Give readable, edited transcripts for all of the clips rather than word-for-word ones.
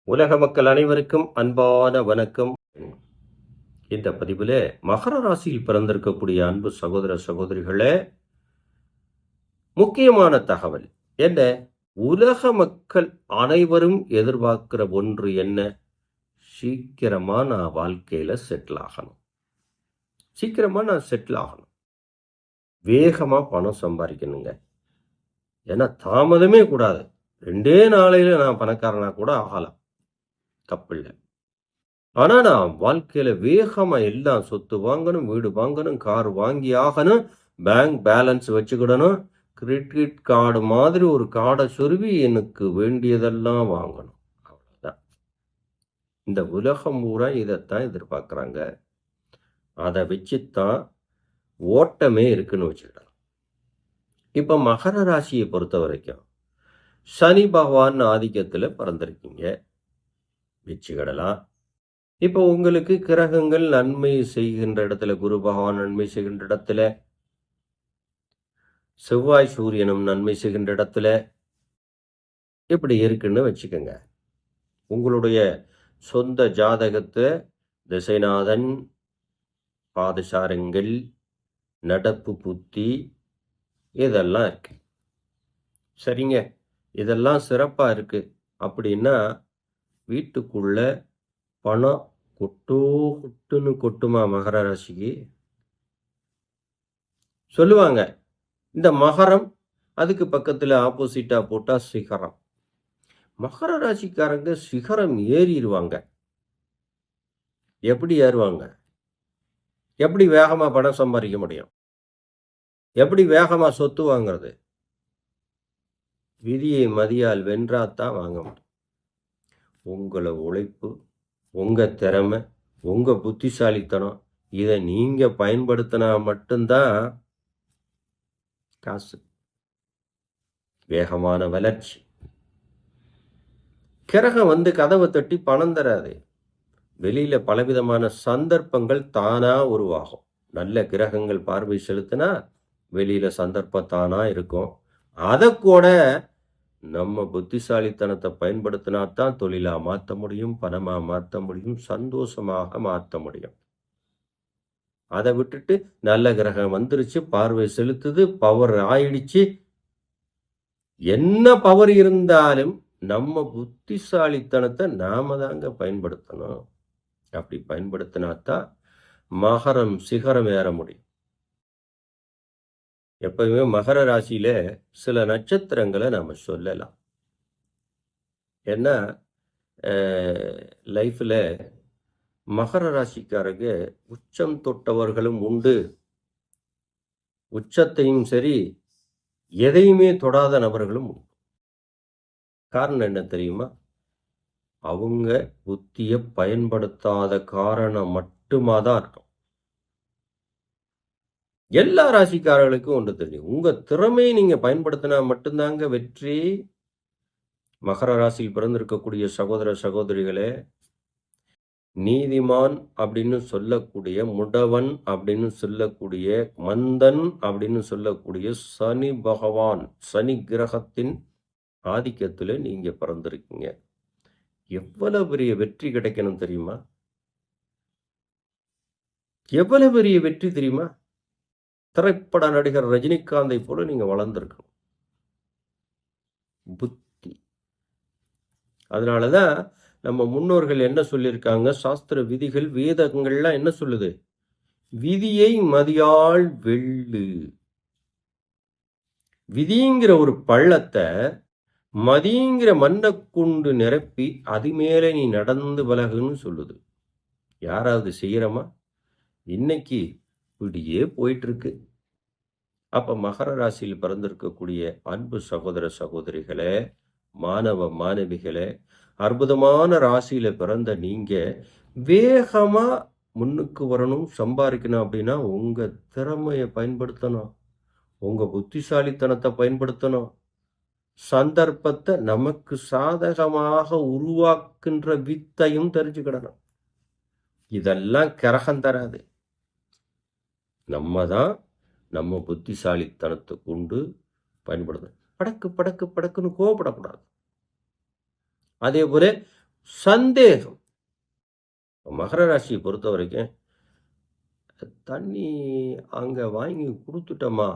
உலக மக்கள் அனைவருக்கும் அன்பான வணக்கம். இந்த பதிவில் மகர ராசியில் பிறந்திருக்கக்கூடிய அன்பு சகோதர சகோதரிகளே, முக்கியமான தகவல் என்ன? உலக மக்கள் அனைவரும் எதிர்பார்க்கிற ஒன்று என்ன? சீக்கிரமா நான் வாழ்க்கையில செட்டில் ஆகணும். சீக்கிரமா நான் செட்டில் ஆகணும். வேகமா பணம் சம்பாதிக்கணுங்க. ஏன்னா தாமதமே கூடாது. 2 நாளையில நான் பணக்காரனா கூட ஆகலாம், தப்பில்லை. ஆனா நான் வாழ்க்கையில வேகமா எல்லாம் சொத்து வாங்கணும், வீடு வாங்கணும், கார் வாங்கி ஆகணும், பேங்க் பேலன்ஸ் வச்சுக்கிடணும், கிரெடிட் கார்டு மாதிரி ஒரு கார்டை சொருவி எனக்கு வேண்டியதெல்லாம் வாங்கணும். அவ்வளவுதான். இந்த உலகம் பூரா இதைத்தான் எதிர்பார்க்குறாங்க. அதை வச்சுத்தான் ஓட்டமே இருக்குன்னு வச்சுக்கிடலாம். இப்போ மகர ராசியை பொறுத்த வரைக்கும் சனி பகவான் ஆதிக்கத்தில் பிறந்திருக்கீங்க வச்சுக்கிடலாம். இப்போ உங்களுக்கு கிரகங்கள் நன்மை செய்கின்ற இடத்துல, குரு பகவான் நன்மை செய்கின்ற இடத்துல, செவ்வாய் சூரியனும் நன்மை செய்கின்ற இடத்துல இப்படி இருக்குன்னு வச்சுக்கோங்க. உங்களுடைய சொந்த ஜாதகத்தை திசைநாதன், பாதசாரங்கள், நடப்பு புத்தி இதெல்லாம் இருக்கு. சரிங்க, இதெல்லாம் சிறப்பா இருக்கு அப்படின்னா வீட்டுக்குள்ள பணம் கொட்டுன்னு கொட்டுமா மகர ராசிக்கு? சொல்லுவாங்க, இந்த மகரம் அதுக்கு பக்கத்தில் ஆப்போசிட்டா போட்டா சிகரம். மகர ராசிக்காரங்க சிகரம் ஏறிடுவாங்க. எப்படி ஏறுவாங்க? எப்படி வேகமா பணம் சம்பாதிக்க முடியும்? எப்படி வேகமா சொத்து வாங்குறது? விதியை மதியால் வென்றாத்தான் வாங்க முடியும். உங்களை உழைப்பு, உங்க திறமை, உங்க புத்திசாலித்தனம் இதை நீங்க பயன்படுத்தினா மட்டும்தான் காசு, வேகமான வளர்ச்சி. கிரகம் கதவை தட்டி பணம் தராது. வெளியில பலவிதமான சந்தர்ப்பங்கள் தானா உருவாகும். நல்ல கிரகங்கள் பார்வை செலுத்தினா வெளியில சந்தர்ப்பம் தானா இருக்கும். அதை கூட நம்ம புத்திசாலித்தனத்தை பயன்படுத்தினா தான் தொழிலா மாற்ற முடியும், பணமா மாற்ற முடியும், சந்தோஷமாக மாற்ற முடியும். அதை விட்டுட்டு நல்ல கிரகம் வந்துருச்சு, பார்வை செலுத்துது, பவர் ஆயிடுச்சு, என்ன பவர் இருந்தாலும் நம்ம புத்திசாலித்தனத்தை நாம தாங்க பயன்படுத்தணும். அப்படி பயன்படுத்தினாத்தான் மகரம் சிகரம் ஏற முடியும். எப்பவுமே மகர ராசியில சில நட்சத்திரங்களை நாம சொல்லலாம். ஏன்னா லைஃப்ல மகர ராசிக்காரங்க உச்சம் தொட்டவர்களும் உண்டு, உச்சத்தையும் சரி எதையுமே தொடாத நபர்களும் உண்டு. காரணம் என்ன தெரியுமா? அவங்க புத்தியை பயன்படுத்தாத காரணம் மட்டுமாதான் இருக்கும். எல்லா ராசிக்காரர்களுக்கும் ஒன்று தெரியும், உங்க திறமையை நீங்க பயன்படுத்தினா மட்டும்தாங்க வெற்றி. மகர ராசியில் பிறந்திருக்கக்கூடிய சகோதர சகோதரிகளே, நீதிமான் அப்படின்னு சொல்லக்கூடிய, முடவன் அப்படின்னு சொல்லக்கூடிய, மந்தன் அப்படின்னு சொல்லக்கூடிய சனி பகவான், சனி கிரகத்தின் ஆதிக்கத்தில் நீங்க பிறந்திருக்கீங்க. எவ்வளவு பெரிய வெற்றி கிடைக்கணும் தெரியுமா? எவ்வளவு பெரிய வெற்றி தெரியுமா? திரைப்பட நடிகர் ரஜினிகாந்தை போல நீங்க வளர்ந்துருக்கணும். புத்தி. அதனாலதான் நம்ம முன்னோர்கள் என்ன சொல்லியிருக்காங்க? சாஸ்திர விதிகள், வேதங்கள்லாம் என்ன சொல்லுது? விதியை மதியால் வெள்ளு. விதிங்கிற ஒரு பள்ளத்தை மதிங்கிற மண்ணை கொண்டு நிரப்பி அது மேலே நீ நடந்து பழகுன்னு சொல்லுது. யாராவது செய்யறமா? இன்னைக்கு இப்படியே போயிட்டு இருக்கு. அப்ப மகர ராசியில் பிறந்திருக்கக்கூடிய அன்பு சகோதர சகோதரிகளே, மாணவ மாணவிகளே, அற்புதமான ராசியில பிறந்த நீங்க வேகமா முன்னுக்கு வரணும், சம்பாதிக்கணும் அப்படின்னா உங்க திறமையை பயன்படுத்தணும், உங்க புத்திசாலித்தனத்தை பயன்படுத்தணும், சந்தர்ப்பத்தை நமக்கு சாதகமாக உருவாக்குன்ற வித்தையும் தெரிஞ்சுக்கிடணும். இதெல்லாம் கிரகம் தராது. நம்ம தான் நம்ம புத்திசாலித்தனத்தை கொண்டு பயன்படுத்தணும். படக்கு படக்கு படக்குன்னு கோவப்படக்கூடாது. அதே போல சந்தேகம். மகர ராசியை பொறுத்த வரைக்கும் தண்ணி அங்க வாங்கி குடுத்துட்டோமா?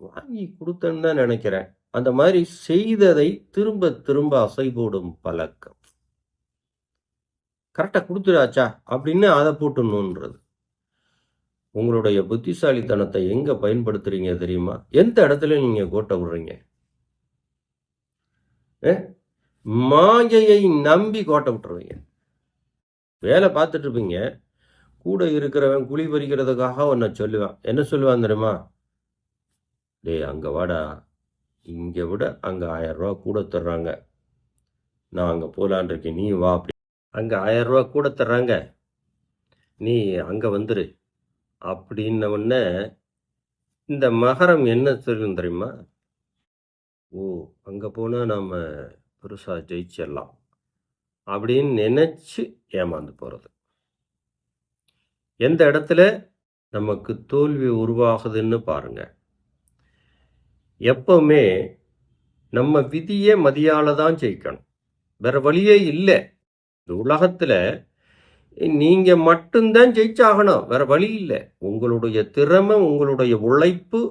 வாங்கி குடுத்தேன்னு தான் நெனைக்கிறேன். அந்த மாரி செய்ததை திரும்ப திரும்ப அசை போடும் பழக்கம். கரெக்ட்டா குடுத்துடாச்சா? அப்படின்னு அத போட்டு நோண்டுறது. உங்களுடைய புத்திசாலித்தனத்தை எங்க பயன்படுத்துறீங்க தெரியுமா? எந்த இடத்துல நீங்க கோட்ட விடுறீங்க? அ மாயையை நம்பி கோட்ட விட்டுருவீங்க. வேல பார்த்துட்டு இருப்பீங்க. கூட இருக்கிறவன் குழி பறிக்கிறதுக்காக உன்ன சொல்லுவான். என்ன சொல்லுவான் தெரியுமா? "டேய் அங்க வாடா. இங்க விட அங்க ரூ. 1000 கூட தர்றாங்க. நான் அங்க போலான்னு இருக்கேன். நீ வா" அப்படி. அங்க ரூ. 1000 கூட தர்றாங்க. நீ அங்க வந்துரு. அப்படின்ன உடனே இந்த மகரம் என்ன சொல்லும் தெரியுமா? ஓ! அங்க போனா நாம பெருசா ஜெயிச்சிடலாம். அப்படின்னு நினைச்சு ஏமாந்து போறது. எந்த இடத்துல நமக்கு தோல்வி உருவாகுதுன்னு பாருங்க. எப்பவுமே நம்ம விதிய மதியால தான் ஜெயிக்கணும். வேற வழியே இல்ல. இந்த உலகத்துல நீங்க மட்டும் தான் ஜெயிச்சாகணும். வேற வழி இல்ல. உங்களுடைய திறமை, உங்களுடைய உழைப்பு,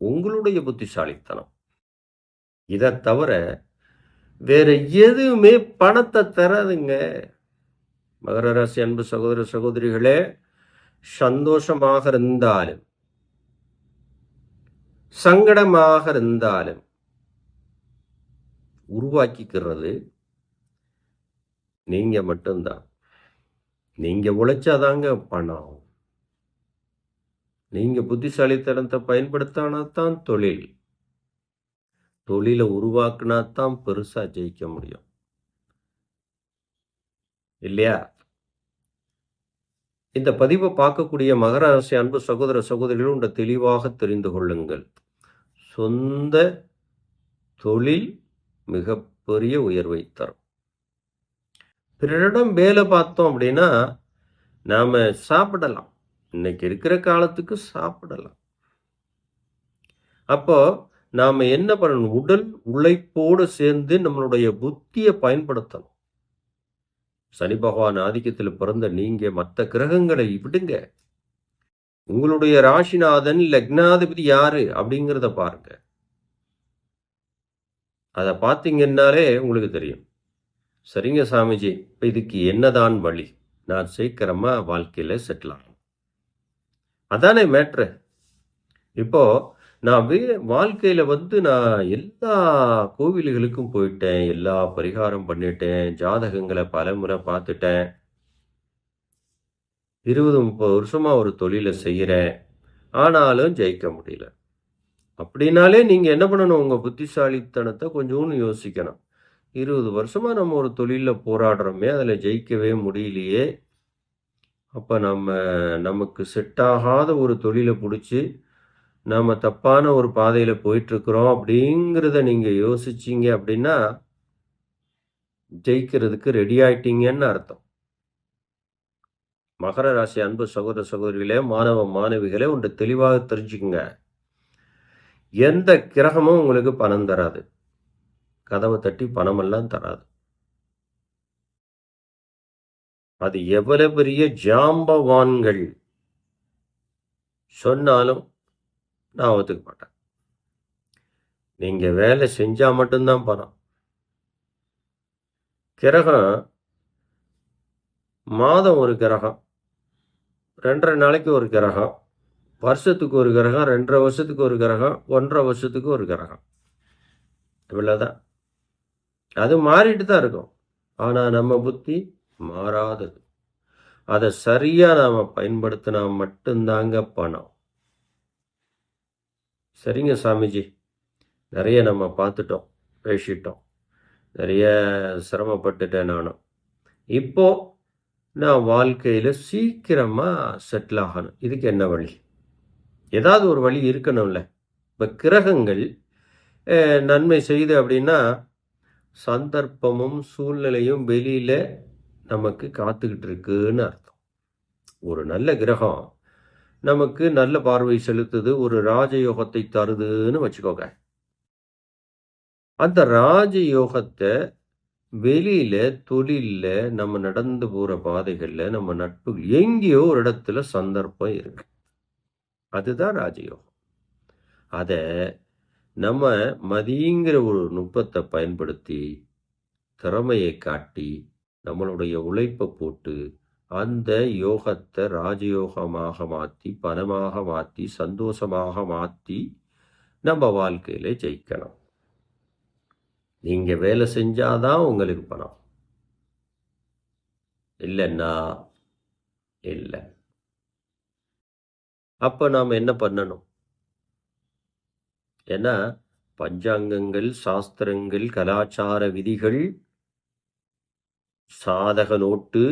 உங்களுடைய புத்திசாலித்தனம். இத தவிர வேற எதுவுமே பணத்த தராதுங்க. மகர ராசி அன்பு சகோதர சகோதரிகளே, சந்தோஷமாக இருந்தாலும், சங்கடமாக இருந்தாலும் உருவாக்கிக்கிறது நீங்க மட்டும்தான். நீங்க உழைச்சாதாங்க பணம். நீங்க புத்திசாலித்தனத்தை பயன்படுத்தினா தான் தொழில். தொழில உருவாக்குனா தான் பெருசா ஜெயிக்க முடியும். இல்லையா? இந்த பதிவை பார்க்கக்கூடிய மகர ராசி அன்பு சகோதர சகோதரிகளும் ஒன்றை தெளிவாக தெரிந்து கொள்ளுங்கள். சொந்த தொழில் மிகப்பெரிய உயர்வை தரும். பிறரிடம் வேலை பார்த்தோம் அப்படின்னா நாம சாப்பிடலாம். இன்னைக்கு இருக்கிற காலத்துக்கு சாப்பிடலாம். அப்போ நாம என்ன பண்ணணும்? உடல் உழைப்போடு சேர்ந்து நம்மளுடைய புத்தியை பயன்படுத்தணும். சனி பகவான் ஆதிக்கத்தில் பிறந்த நீங்க மற்ற கிரகங்களை விடுங்க. உங்களுடைய ராசிநாதன் லக்னாதிபதி யாரு அப்படிங்கிறத பாருங்க. அதை பார்த்தீங்கன்னாலே உங்களுக்கு தெரியும். சரிங்க சாமிஜி, இப்போ இதுக்கு என்னதான் வழி? நான் சீக்கிரமா வாழ்க்கையில செட்டில் ஆகணும். அதானே மேட்ரு. இப்போ நான் வாழ்க்கையில நான் எல்லா கோவில்களுக்கும் போயிட்டேன். எல்லா பரிகாரம் பண்ணிட்டேன். ஜாதகங்களை பலமுறை பார்த்துட்டேன். 20, 30 வருஷமா ஒரு தொழிலை செய்கிறேன். ஆனாலும் ஜெயிக்க முடியல. அப்படின்னாலே நீங்க என்ன பண்ணணும்? உங்க புத்திசாலித்தனத்தை கொஞ்சோன்னு யோசிக்கணும். 20 வருஷமா நம்ம ஒரு தொழில்ல போராடுறோமே, அதுல ஜெயிக்கவே முடியலையே. அப்ப நமக்கு செட் ஆகாத ஒரு தொழிலை புடிச்சு, நாம தப்பான ஒரு பாதையில போயிட்டுருக்கிறோம் அப்படிங்கிறத நீங்க யோசிச்சீங்க அப்படின்னா, ஜெயிக்கிறதுக்கு ரெடி ஆயிட்டீங்கன்னு அர்த்தம். மகர ராசி அன்பு சகோதர சகோதரிகளே, மாணவ மாணவிகளே ஒன்று தெளிவாக தெரிஞ்சுக்குங்க. எந்த கிரகமும் உங்களுக்கு பணம் தராது. கதவை தட்டி பணமெல்லாம் தராது. அது எவ்வளவு பெரிய ஜாம்பவான்கள் சொன்னாலும் நான் ஒத்துக்க மாட்டேன். நீங்க வேலை செஞ்சா மட்டும்தான் பணம். கிரகம் மாதம் ஒரு கிரகம், 2.5 நாளைக்கு ஒரு கிரகம், வருஷத்துக்கு ஒரு கிரகம், 2.5 வருஷத்துக்கு ஒரு கிரகம், 1.5 வருஷத்துக்கு ஒரு கிரகம். இவ்வளவுதான். அது மாறிட்டு தான் இருக்கும். ஆனா நம்ம புத்தி மாறாதது. அதை சரியா நாம பயன்படுத்தினா மட்டும்தாங்க பணம். சரிங்க சாமிஜி, நிறைய நம்ம பார்த்துட்டோம், பேசிட்டோம், நிறைய சிரமப்பட்டுட்டேன் நானும். இப்போ நான் வாழ்க்கையில சீக்கிரமா செட்டில் ஆகணும். இதுக்கு என்ன வழி? ஏதாவது ஒரு வழி இருக்கணும்ல. இப்போ கிரகங்கள் நன்மை செய்து அப்படின்னா சந்தர்ப்பமும் சூழ்நிலையும் வெளியில நமக்கு காத்துக்கிட்டு இருக்குன்னு அர்த்தம். ஒரு நல்ல கிரகம் நமக்கு நல்ல பார்வை செலுத்துது, ஒரு ராஜயோகத்தை தருதுன்னு வச்சுக்கோங்க. அந்த ராஜயோகத்தை வெளியில, தொழில்ல, நம்ம நடந்து போற பாதைகள்ல, நம்ம நட்பு எங்கேயோ ஒரு இடத்துல சந்தர்ப்பம் இருக்கு. அதுதான் ராஜயோகம். அத நம்ம மதிங்கிற ஒரு நுட்பத்த பயன்படுத்தி, திறமையை காட்டி, நம்மளுடைய உழைப்ப போட்டு, அந்த யோகத்த ராஜயோகமாக மாத்தி, பணமாக மாத்தி, சந்தோஷமாக மாத்தி, நம்ம வாழ்க்கையில ஜெயிக்கணும். நீங்க வேலை செஞ்சா தான் உங்களுக்கு பணம். இல்லன்னா, இல்ல. அப்ப நாம என்ன பண்ணணும்? ஏன்னா, பஞ்சாங்கங்கள், சாஸ்திரங்கள், கலாச்சார விதிகள், சாதக நோட்டு,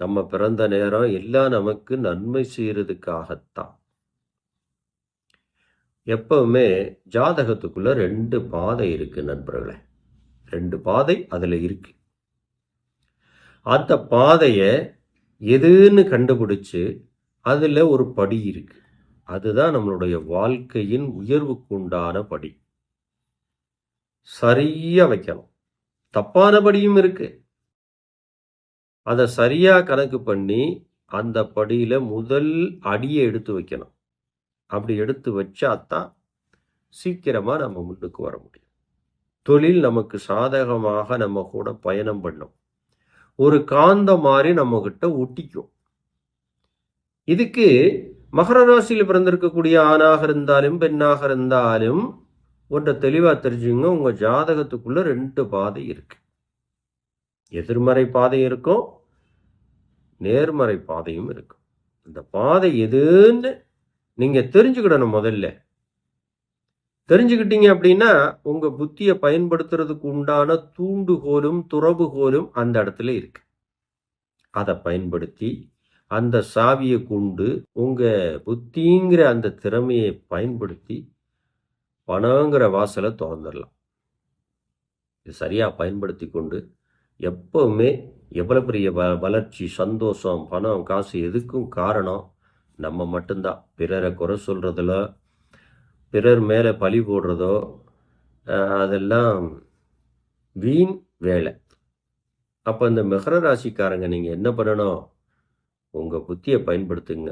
நம்ம பிறந்த நேரம் எல்லாம் நமக்கு நன்மை செய்றதுக்காகத்தான். எப்பவுமே ஜாதகத்துக்குள்ள 2 பாதை இருக்கு நண்பர்களே. 2 பாதை அதுல இருக்கு. அந்த பாதைய எதுன்னு கண்டுபிடிச்சு, அதுல ஒரு படி இருக்கு. அதுதான் நம்மளுடைய வாழ்க்கையின் உயர்வுக்கு உண்டான படி. சரியா வைக்கணும். தப்பான படியும் இருக்கு. அத சரியா கணக்கு பண்ணி, அந்த படியில முதல் அடிய எடுத்து வைக்கணும். அப்படி எடுத்து வச்சாத்தான், சீக்கிரமா நம்ம முன்னுக்கு வர முடியும். தொழில் நமக்கு சாதகமாக நம்ம கூட பயணம் பண்ணும். ஒரு காந்தம் மாரி நம்மகிட்ட ஒட்டிக்கும். இதுக்கு மகர ராசியில பிறந்திருக்கக்கூடிய ஆணாக இருந்தாலும், பெண்ணாக இருந்தாலும், ஒன்றை தெளிவா தெரிஞ்சுங்க. உங்க ஜாதகத்துக்குள்ள 2 பாதை இருக்கு. எதிர்மறை பாதை இருக்கும், நேர்மறை பாதையும் இருக்கும். இந்த பாதை எதுன்னு நீங்க தெரிஞ்சுக்கிடணும் முதல்ல. தெரிஞ்சுக்கிட்டீங்க அப்படின்னா, உங்க புத்திய பயன்படுத்துறதுக்கு உண்டான தூண்டுகோலும், துறவுகோலும் அந்த இடத்துல இருக்கு. அத பயன்படுத்தி, அந்த சாவிய கொண்டு, உங்க புத்திங்கிற அந்த திறமையை பயன்படுத்தி, பணங்கிற வாசல தொறந்துடலாம். இது சரியா பயன்படுத்தி கொண்டு, எப்பவுமே எவ்வளவு பெரிய வளர்ச்சி, சந்தோஷம், பணம், காசு எதுக்கும் காரணம் நம்ம மட்டும்தான். பிறரை குறை சொல்றதுல, பிறர் மேல பழி போடுறதோ, அதெல்லாம் வீண் வேலை. அப்ப இந்த மகர ராசிக்காரங்க நீங்க என்ன பண்ணணும்? உங்க புத்திய பயன்படுத்துங்க.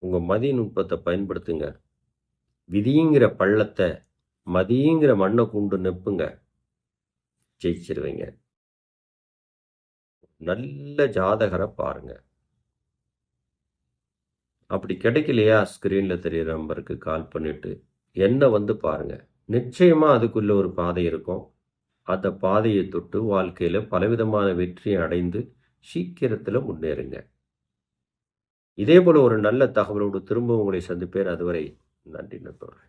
உங்க மதி நுட்பத்த பயன்படுத்துங்க. விதிங்கிற பள்ளத்த, மதிங்கிற மண்ண கொண்டு நெப்புங்க. ஜெயிச்சிருவீங்க. நல்ல ஜாதகர பாருங்க. அப்படி கிடைக்கலையா, ஸ்கிரீன்ல தெரியிற நம்பருக்கு கால் பண்ணிட்டு, என்ன வந்து பாருங்க. நிச்சயமா அதுக்குள்ள ஒரு பாதை இருக்கும். அந்த பாதையை தொட்டு வாழ்க்கையில பலவிதமான வெற்றியை அடைந்து சீக்கிரத்துல முன்னேறுங்க. இதே போல ஒரு நல்ல தகவலோடு திரும்ப உங்களை சந்திப்பேன். அதுவரை நன்றி நண்பர்களே.